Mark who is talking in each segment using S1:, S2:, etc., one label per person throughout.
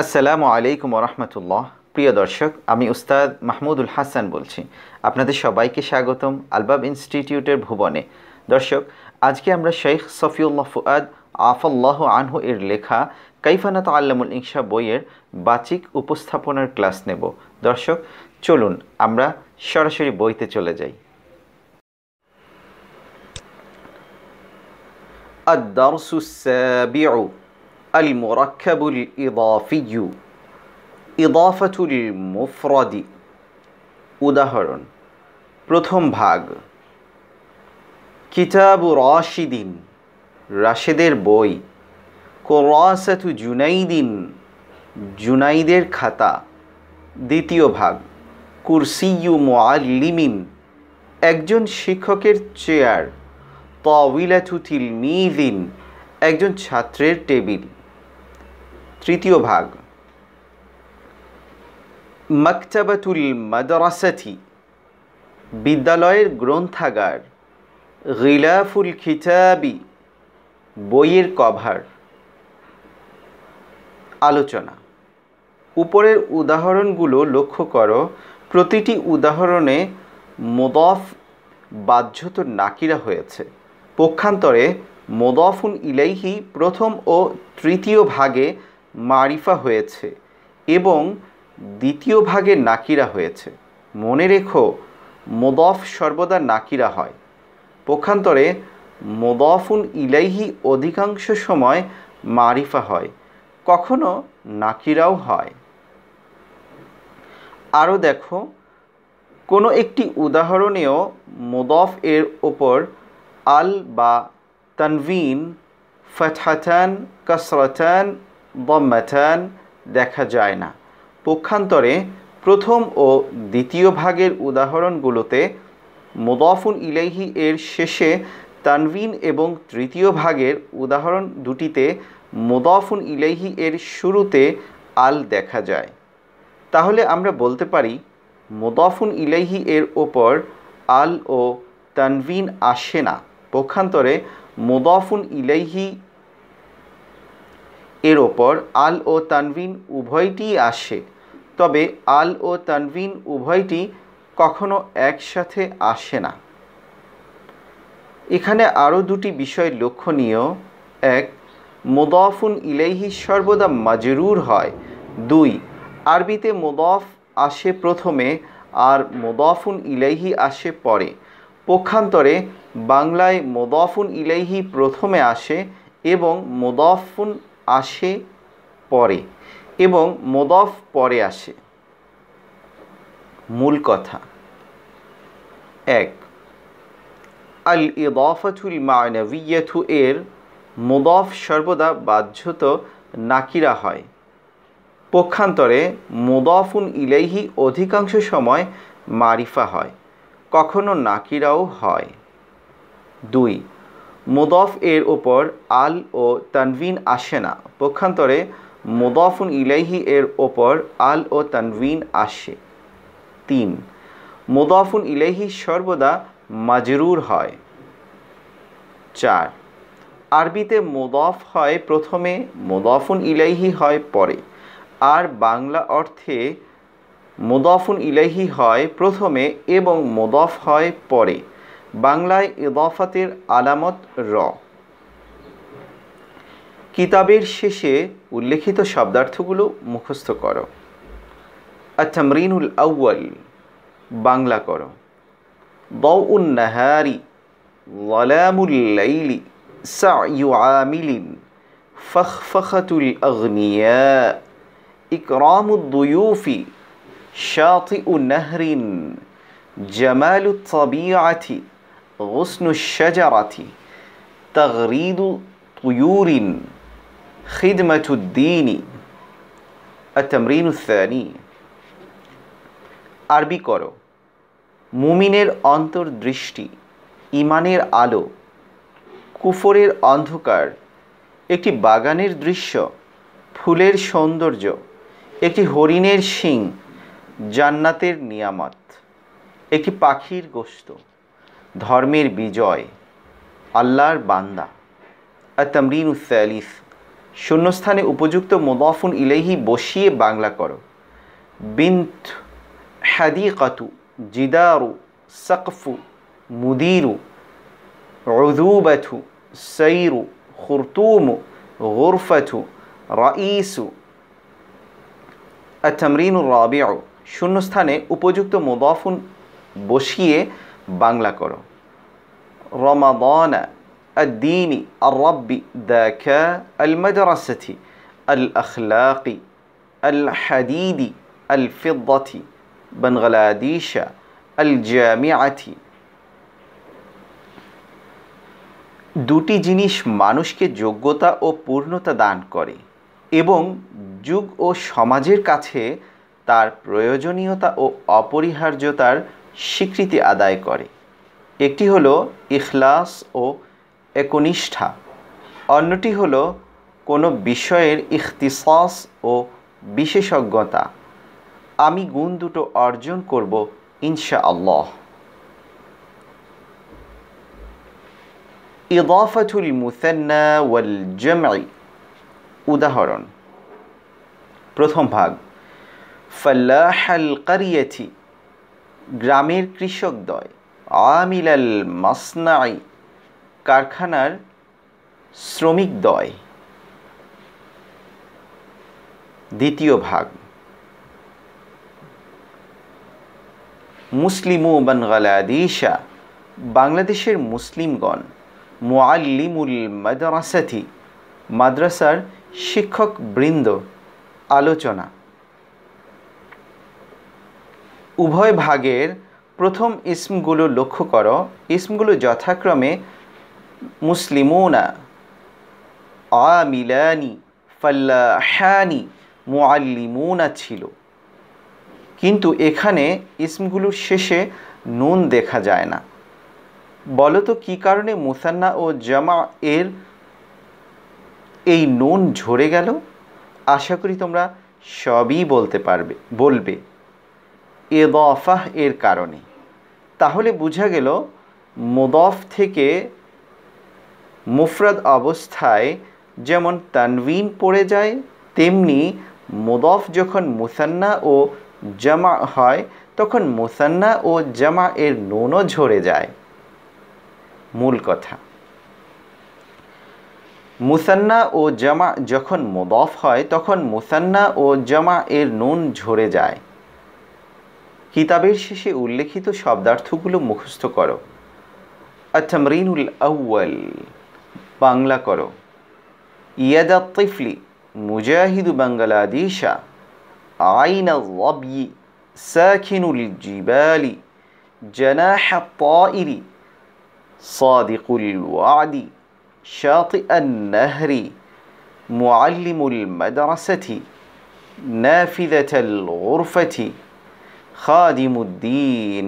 S1: আসসালামু আলাইকুম রহমতুল্লাহ। প্রিয় দর্শক, আমি উস্তাদ মাহমুদুল হাসান বলছি। আপনাদের সবাইকে স্বাগতম আলবাব ইনস্টিটিউটের ভুবনে। দর্শক, আজকে আমরা শেখ সফিউল্লাহ ফুয়াদ আফাল্লাহ আনহু এর লেখা কাইফা নাতাআল্লামুল ইনশা বইয়ের বাচিক উপস্থাপনার ক্লাস নেব। দর্শক, চলুন আমরা সরাসরি বইতে চলে যাই। আদ-দারসুস সাবিউ আল-মুরাক্কাবুল ইদাফিয়্যু ইদাফাতুল মুফরাদি। উদাহরণ: প্রথম ভাগ। কিতাবু রাশিদিন, রাশেদের বই। কুরাসাতু জুনাইদিন, জুনাইদের খাতা। দ্বিতীয় ভাগ। কুরসিয়্যু মুআল্লিমিন, একজন শিক্ষকের চেয়ার। তাওয়িলাতু তিলমিযিন, একজন ছাত্রের টেবিল। তৃতীয় ভাগ। মাকতাবাতুল মাদ্রাসাতি, বিদ্যালয়ের গ্রন্থাগার। গিলাফুল কিতাবি, বইয়ের কভার। আলোচনা: উপরের উদাহরণগুলো লক্ষ্য করো। প্রতিটি উদাহরণে মুদাফ বাহ্যত নাকিরা হয়েছে। পক্ষান্তরে মুদাফুন ইলাইহি প্রথম ও তৃতীয় ভাগে মারিফা হয়েছে এবং দ্বিতীয় ভাগে নাকিরা হয়েছে। মনে রেখো, মুদাফ সর্বদা নাকিরা হয়। পক্ষান্তরে মুদাফুন ইলাইহি অধিকাংশ সময় মারিফা হয়, কখনো নাকিরাও হয়। আরও দেখো, কোনো একটি উদাহরণেও মুদাফ এর ওপর আল বা তানভিন, ফাতহাতান, কাসরাতান, দাম্মাতান দেখা যায় না। পক্ষান্তরে প্রথম ও দ্বিতীয় ভাগের উদাহরণগুলোতে মুদাফুন ইলাইহি এর শেষে তানভিন এবং তৃতীয় ভাগের উদাহরণ দুটিতে মুদাফুন ইলাইহি এর শুরুতে আল দেখা যায়। তাহলে আমরা বলতে পারি মুদাফুন ইলাইহি এর ওপর আল ও তানভিন আসে না। পক্ষান্তরে মুদাফুন ইলাইহি এর ওপর আল ও তানভিন উভয়টিই আসে, তবে আল ও তানভিন উভয়টি কখনো একসাথে আসে না। এখানে আরও দুটি বিষয় লক্ষণীয়। এক, মুদাফুন ইলাইহি সর্বদা মাজরুর হয়। দুই, আরবিতে মুদাফ আসে প্রথমে আর মুদাফুন ইলাইহি আসে পরে। পক্ষান্তরে বাংলায় মুদাফুন ইলাইহি প্রথমে আসে এবং মুদাফুন আসে পরে এবং মুদাফ পরে আসে। মূল কথা: এক, আল ইদাফাতুল মা'নাবিয়্যাতু এর মুদাফ সর্বদা বাহ্যত নাকিরা হয়। পক্ষান্তরে মুদাফুন ইলাইহি অধিকাংশ সময় মারিফা হয়, কখনো নাকিরাও হয়। দুই, মুদাফ এর ওপর আল ও তানভিন আসে না। পক্ষান্তরে মুদাফুন ইলাইহি এর ওপর আল ও তানভিন আসে। তিন, মুদাফুন ইলাইহি সর্বদা মাজরুর হয়। চার, আরবিতে মুদাফ হয় প্রথমে, মুদাফুন ইলাইহি হয় পরে। আর বাংলা অর্থে মুদাফুন ইলাইহি হয় প্রথমে এবং মুদাফ হয় পরে। বাংলায় ইদাফাতের আলামত র। কিতাবের শেষে উল্লেখিত শব্দার্থগুলো মুখস্থ করো। আত-তামরিনুল আউয়াল, বাংলা করো। দাউউন নাহারি, যালামুল লাইলি, সা'য়ু আমিলিন, ফাখফাখাতুল আগনিয়া, ইকরামুদ দুয়ুফি, শাতিউ নাহরিন, জামালুত তাবিআতি, গুসনুশ শাজারাতি, তাগরিদু তুয়ুরিন, খিদমাতুদ দীনি। আত-তামরিনুস সানি, আরবি করো। মুমিনের অন্তর্দৃষ্টি, ঈমানের আলো, কুফরের অন্ধকার, একটি বাগানের দৃশ্য, ফুলের সৌন্দর্য, একটি হরিণের শিং, জান্নাতের নিয়ামত, একটি পাখির গোশত, ধর্মের বিজয়, আল্লাহর বান্দা। আত-তামরিনুস সালিস, শূন্যস্থানে উপযুক্ত মুদাফুন ইলাইহি বসিয়ে বাংলা করো। বিন্ত, হাদিকাতু, জিদারু, সাকফু, মুদিরু, উযুবাতু, সাইরু, খুরতুমু, গুরফাতু, রাইসু। আত-তামরিনুর রাবিউ, শূন্যস্থানে উপযুক্ত মুদাফুন বসিয়ে বাংলা করো। রমাদানা, الدين، الرب، ذاك، المدرسة، الأخلاق، الحديد، الفضة، بنغلاديش، الجامعة। দুটি জিনিস মানুষকে যোগ্যতা ও পূর্ণতা দান করে এবং যুগ ও সমাজের কাছে তার প্রয়োজনীয়তা ও অপরিহার্যতার স্বীকৃতি আদায় করে। একটি হলো ইখলাস ও একনিষ্ঠা, অন্যটি হলো কোনো বিষয়ের ইখতিসাস ও বিশেষজ্ঞতা। আমি গুণ দুটো অর্জন করব ইনশাআল্লাহ। ইদাফাতুল মুসান্না ওয়াল জামঈ। উদাহরণ: প্রথম ভাগ, ফাল্লাহাল কারিয়াতি, গ্রামের কৃষকদ্বয়, আমিলাল মাসনাই, কারখানার শ্রমিকদ্বয়। দ্বিতীয় ভাগ, মুসলিমু বাংলাদেশা, বাংলাদেশের মুসলিমগণ, মুআল্লিমুল মাদ্রাসাতি, মাদ্রাসার শিক্ষক বৃন্দ। আলোচনা: উভয় ভাগের প্রথম ইসমগুলো লক্ষ্য করো। ইসমগুলো যথাক্রমে মুসলিমুনা, আমিলানি, ফাল্লাহানি, মুআল্লিমুনা ছিল, কিন্তু এখানে ইসমগুলোর শেষে নুন দেখা যায় না। বলো তো কী কারণে মুসান্না ও জামা এর এই নুন ঝরে গেল? আশা করি তোমরা সবই বলবে ইদাফাহ এর কারণে। তাহলে বোঝা গেল মুদাফ থেকে মুফরাদ অবস্থায় যেমন তানবিন পড়ে যায়, তেমনি মুদাফ যখন মুসান্না ও জামা হয় তখন মুসান্না ও জামা এর নুনও ঝরে যায়। মূল কথা, মুসান্না ও জামা যখন মুদাফ হয় তখন মুসান্না ও জামা এর নুন ঝরে যায়। কিতাবের শেষে উল্লেখিত শব্দার্থগুলো মুখস্থ করো। আত-তামরিনুল আউয়াল, বাংলা করো। ইয়াদা তিফলি, মুজাহিদু বাংলাদেশা, আইনা রাবি, সাকিনুল জিবালি, জানাহা তাইরি, সাদিকুল ওয়াদি, শাতিআন নাহরি, মুআল্লিমুল মাদ্রাসাতি, নাফিযাতাল গুরফাতি, খাদিমুদ্দিন।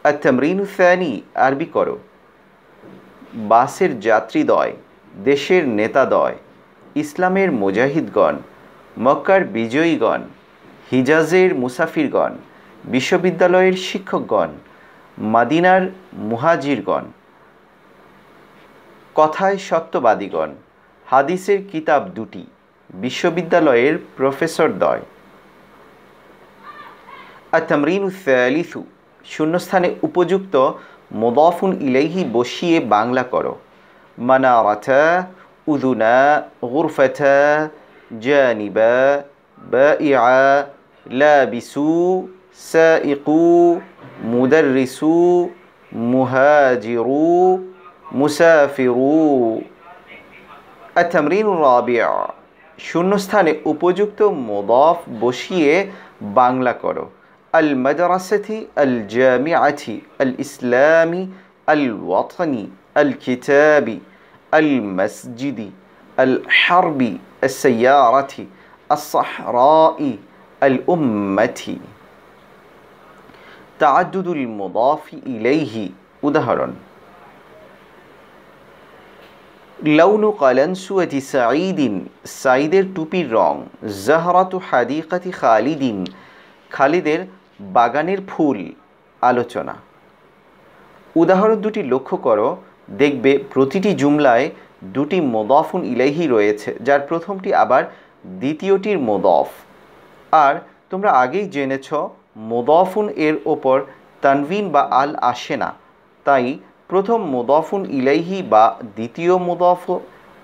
S1: আত-তামরিনু সানি, আরবি করো। বাসের যাত্রীদ্বয়, দেশের নেতাদ্বয়, ইসলামের মুজাহিদগণ, মক্কার বিজয়ীগণ, হিজাজের মুসাফিরগণ, বিশ্ববিদ্যালয়ের শিক্ষকগণ, মাদিনার মুহাজিরগণ, কথায় সত্যবাদীগণ, হাদিসের কিতাব দুটি, বিশ্ববিদ্যালয়ের প্রফেসরদ্বয়। আত-তামরিনু সালিসু, শূন্যস্থানে উপযুক্ত মুদাফুন ইলাইহি বসিয়ে বাংলা করো। মানারাতা, উযুনা, গুরফাতা, জানিবা, বাইআ, লাবিসু, সাইকু, মুদাররিসু, মুহাজিরু, মুসাফিরু। আত-তামরিনুর রাবিউ, শূন্যস্থানে উপযুক্ত মুদাফ বসিয়ে বাংলা করো। আল মাদ্রাসাতি, আল জামিআতি, আল ইসলামি, আল ওয়াতনি, আল কিতাবি, আল মসজিদি, আল হারবি, আস সাইয়ারাতি, আস সাহরাই, আল উম্মতি। তাআদ্দুদুল মুদাফি ইলাইহি। উদাহরণ: লাউনু কালানসুয়াতি সাঈদিন, সাঈদের টুপির রং। জাহরাতু হাদিকাতি খালিদিন, খালিদের বাগানের ফুল। আলোচনা: উদাহরণ দুটি লক্ষ্য করো, দেখবে প্রতিটি জুমলায় দুটি মুদাফুন ইলাইহি রয়েছে, যার প্রথমটি আবার দ্বিতীয়টির মুদাফ। আর তোমরা আগেই জেনেছ মুদাফুন এর ওপর তানভিন বা আল আসে না, তাই প্রথম মুদাফুন ইলাইহি বা দ্বিতীয়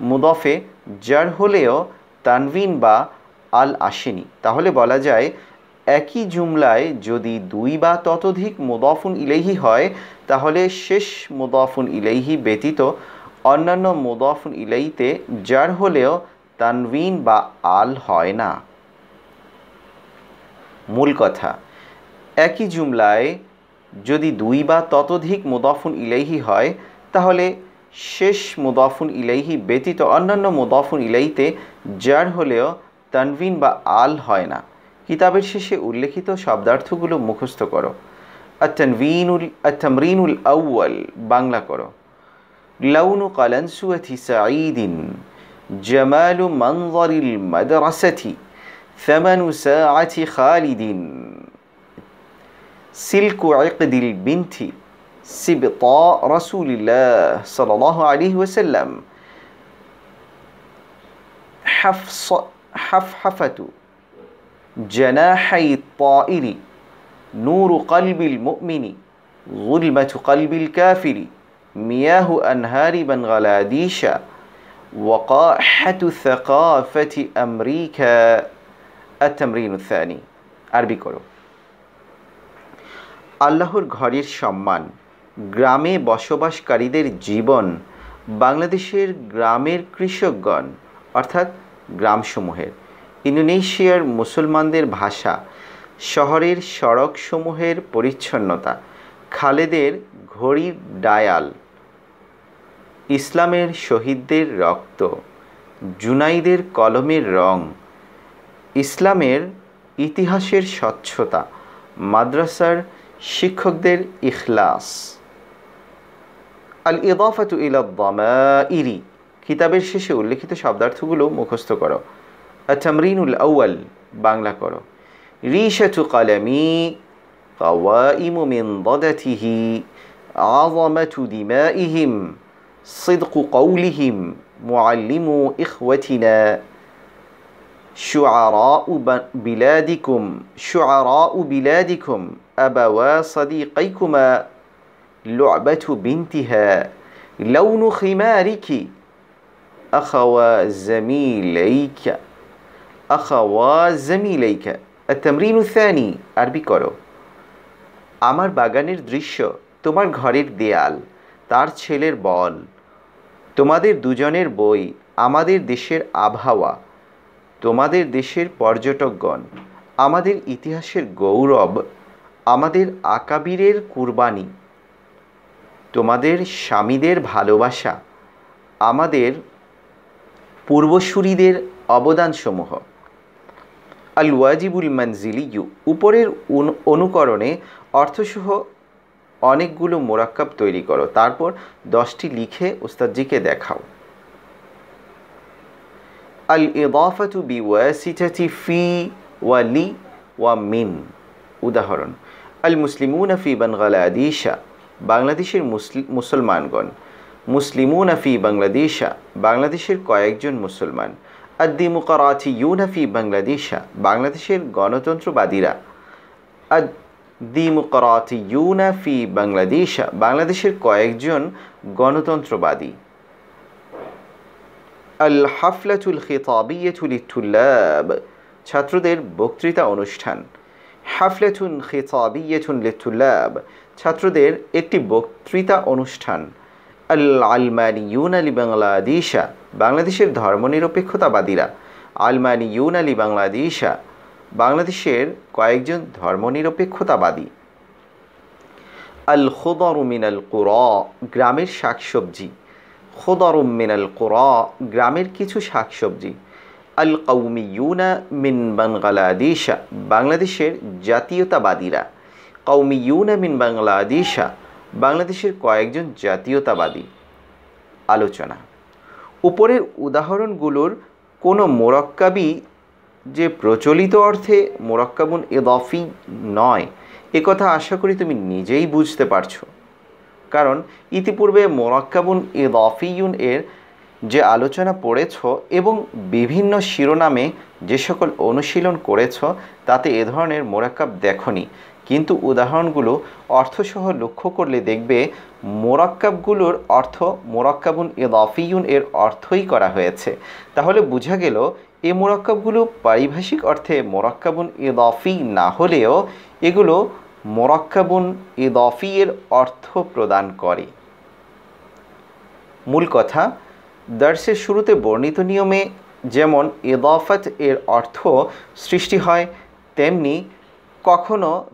S1: মুদাফে জার হলেও তানভিন বা আল আসেনি। তাহলে বলা যায় একই জুমলায় যদি দুই বা ততোধিক মুদাফুন ইলাইহি হয় তাহলে শেষ মুদাফুন ইলাইহি ব্যতীত অন্যান্য মুদাফুন ইলাইহিতে জার হলেও তানভিন বা আল হয় না। মূল কথা, একই জুমলায় যদি দুই বা ততোধিক মুদাফুন ইলাইহি হয় তাহলে শেষ মুদাফুন ইলাইহি ব্যতীত অন্যান্য মুদাফুন ইলাইহিতে জার হলেও তানভিন বা আল হয় না। কিতাবের শেষে উল্লেখিত শব্দার্থগুলো মুখস্থ করো। আত-তামরিনুল আউয়াল বাংলা করো। লাউনু কালানসুয়াতি সাঈদিন, জামালু মানজারিল মাদ্রাসাতি, থামানু সাআতি খালিদিন, সিলকু ইকদিল বিনতি, সিবতা রাসূলিল্লাহ সাল্লাল্লাহু আলাইহি ওয়াসাল্লাম, হাফহাফাতু জনাহাই তাইরি, নূরু কলবিল মুমিনি, যুলমাতু কলবিল কাফিরি, মিয়াহু আনহারি বাংলাদেশা, ওয়াকাহাতু সাকাফাতি আমেরিকা। আত-তামরিনু সানি আরবি করো। আল্লাহর ঘরের সম্মান, গ্রামে বসবাসকারীদের জীবন, বাংলাদেশের গ্রামের কৃষকগণ অর্থাৎ গ্রামসমূহের, ইন্দোনেশিয়ার মুসলমানদের ভাষা, শহরের সড়কসমূহের পরিচ্ছন্নতা, খালেদের ঘড়ির ডায়াল, ইসলামের শহীদদের রক্ত, জুনাইদের কলমের রং, ইসলামের ইতিহাসের স্বচ্ছতা, মাদ্রাসার শিক্ষকদের ইখলাস। আল ইদাফাতু ইলা দামাইরি কিতাবের শেষে উল্লেখিত শব্দার্থগুলো মুখস্থ করো। আত-তামরিনুল আউয়াল বাংলা করো। রিশাতু কলমি, কাওয়াইমু মিন দাদাতিহি, আযামাতু দিমাইহিম, সিদকু কওলিহিম, মুআল্লিমু ইখওয়াতিনা, শুআরাউ বিলাদিকুম, আবাওয়া সাদিকাইকুমা, লু'বাতু বিনতিহা, লাউনু খিমারিকি, আখাওয়া জামিলাইকা। আত-তামরিনু সানি আরবি করো। আমার বাগানের দৃশ্য, তোমার ঘরের দেয়াল, তার ছেলের বল, তোমাদের দুজনের বই, আমাদের দেশের আবহাওয়া, তোমাদের দেশের পর্যটকগণ, আমাদের ইতিহাসের গৌরব, আমাদের আকাবিরের কুরবানি, তোমাদের স্বামীদের ভালোবাসা, আমাদের পূর্বসূরীদের অবদানসমূহ। আল ওয়াজিবুল মানজিলিয়ু উপরের অনুকরণে অর্থসহ অনেকগুলো মোরাক্কাব তৈরি করো, তারপর 10টি লিখে উস্তাদজিকে দেখাও। আল ইদাফাতু বিওয়াসিতাতি ফি ওয়া লি ওয়া মিন। উদাহরণ, আল মুসলিমুনা ফি বাংলাদেশা, বাংলাদেশের মুসলমানগণ, মুসলিমুনা ফি বাংলাদেশা, বাংলাদেশের কয়েকজন মুসলমান, আদ-দিমুকরাতিয়ুনা ফি বাংলাদেশা, বাংলাদেশের গণতন্ত্রবাদীরা, আদ-দিমুকরাতিয়ুনা ফি বাংলাদেশা, বাংলাদেশের কয়েকজন গণতন্ত্রবাদী। আল হাফলাতুল খিতাবিয়্যাতু লিত-তুল্লাব, ছাত্রদের বক্তৃতা অনুষ্ঠান। হাফলাতুন খিতাবিয়্যাতুন লিত-তুল্লাব, ছাত্রদের একটি বক্তৃতা অনুষ্ঠান। আল আলমানিয়ুনা লি বাংলাদেশা, বাংলাদেশের ধর্মনিরপেক্ষতাবাদীরা। আলমানিয়ুনা লি বাংলাদেশা, বাংলাদেশের কয়েকজন ধর্মনিরপেক্ষতাবাদী। আল খুদারু মিনাল কুরা, গ্রামের শাকসবজি। খুদারু মিনাল কুরা, গ্রামের কিছু শাকসবজি। আল কওমিয়ুনা মিন বাংলাদেশা, বাংলাদেশের জাতীয়তাবাদীরা। কওমিয়ুনা মিন বাংলাদেশা, বাংলাদেশের কয়েকজন জাতীয়তাবাদী। আলোচনা, উপরের উদাহরণগুলোর কোনো মোরাক্কাবই যে প্রচলিত অর্থে মোরাক্কাবুন ইদাফি নয় একথা আশা করি তুমি নিজেই বুঝতে পারছো, কারণ ইতিপূর্বে মোরাক্কাবুন ইদাফিয়ুন এর যে আলোচনা পড়েছ এবং বিভিন্ন শিরোনামে যে সকল অনুশীলন করেছ তাতে এ ধরনের মোরাক্কাব দেখনি, কিন্তু উদাহরণগুলো অর্থসহ লক্ষ্য করলে দেখবে মোরাক্কাবগুলোর অর্থ মোরাক্কাবুন ইদাফিয়ুন এর অর্থই করা হয়েছে। তাহলে বোঝা গেল এই মোরাক্কাবগুলো পারিভাষিক অর্থে মোরাক্কাবুন ইদাফি না হলেও এগুলো মোরাক্কাবুন ইদাফি এর অর্থ প্রদান করে। মূল কথা, দার্সের শুরুতে বর্ণিত নিয়মে যেমন ইদাফাত এর অর্থ সৃষ্টি হয়, তেমনি কখনো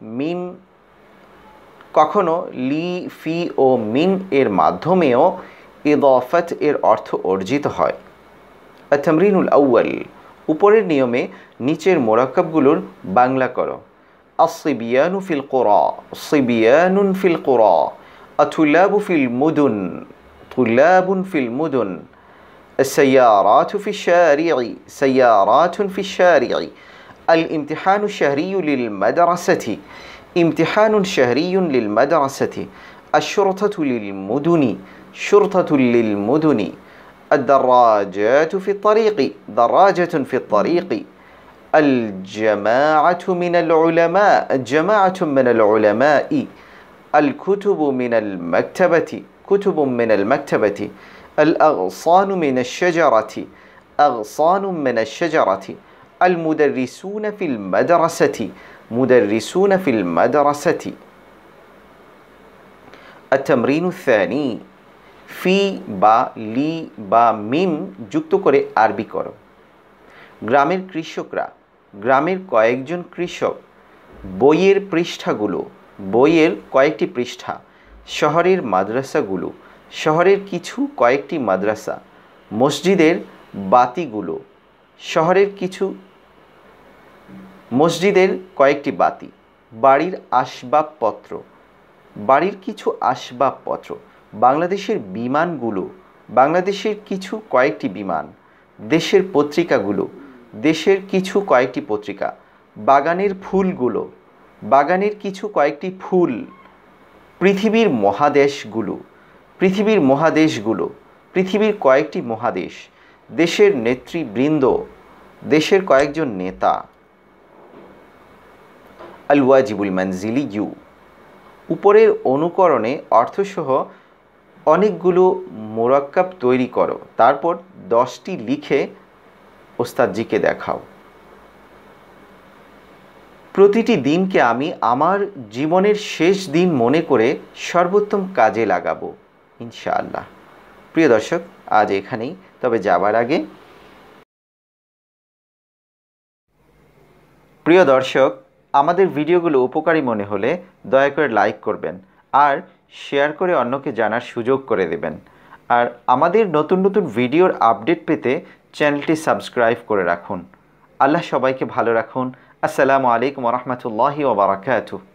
S1: লি, ফি ও মিন এর মাধ্যমেও ইদাফাত এর অর্থ অর্জিত হয়। আত-তামরিনুল আউয়াল, উপরের নিয়মে নিচের মোরাক্কাবগুলোর বাংলা করো। আস-সিবিয়ানু ফিল কুরা, সিবিয়ানুন ফিল কুরা। আত-তুল্লাবু ফিল মুদুন, তুল্লাবুন ফিল মুদুন। السيارات في الشارع، سيارات في الشارع. الامتحان الشهري للمدرسة، امتحان شهري للمدرسة. الشرطة للمدن، شرطة للمدن. الدراجات في الطريق، دراجة في الطريق. الجماعة من العلماء، جماعة من العلماء. الكتب من المكتبة، كتب من المكتبة. الأغصان من الشجرة، أغصان من الشجرة. المدرسون في المدرسة، مدرسون في المدرسة. التمرين الثاني، ফি বা লি বা মিম যুক্ত করে আরবি করো। গ্রামের কৃষকরা, গ্রামের কয়েকজন কৃষক। বইয়ের পৃষ্ঠাগুলো, বইয়ের কয়েকটি পৃষ্ঠা। শহরের মাদ্রাসাগুলো, শহরের কিছু কয়েকটি মাদ্রাসা। মসজিদের বাতিগুলো, শহরের কিছু মসজিদের কয়েকটি বাতি। বাড়ির আসবাবপত্র, বাড়ির কিছু আসবাবপত্র। বাংলাদেশের বিমানগুলো, বাংলাদেশের কিছু কয়েকটি বিমান। দেশের পত্রিকাগুলো, দেশের কিছু কয়েকটি পত্রিকা। বাগানের ফুলগুলো, বাগানের কিছু কয়েকটি ফুল। পৃথিবীর মহাদেশগুলো, পৃথিবীর মহাদেশগুলো, পৃথিবীর কয়েকটি মহাদেশ। দেশের নেতৃবৃন্দ, দেশের কয়েকজন নেতা। আল ওয়াজিবুল মানজিলিয়্যু, উপরের অনুকরণে অর্থসহ অনেকগুলো মোরাক্কাব তৈরি করো, তারপর 10টি লিখে ওস্তাদজিকে দেখাও। প্রতিটি দিনকে আমি আমার জীবনের শেষ দিন মনে করে সর্বোত্তম কাজে লাগাবো ইনশাআল্লাহ। প্রিয় দর্শক, আজ এখানেই। তবে যাবার আগে, প্রিয় দর্শক, আমাদের ভিডিওগুলো উপকারী মনে হলে দয়া করে লাইক করবেন আর শেয়ার করে অন্যকে জানার সুযোগ করে দেবেন। আর আমাদের নতুন নতুন ভিডিওর আপডেট পেতে চ্যানেলটি সাবস্ক্রাইব করে রাখুন। আল্লাহ সবাইকে ভালো রাখুন। আসসালামু আলাইকুম ওয়া রাহমাতুল্লাহি ওয়া বারাকাতুহু।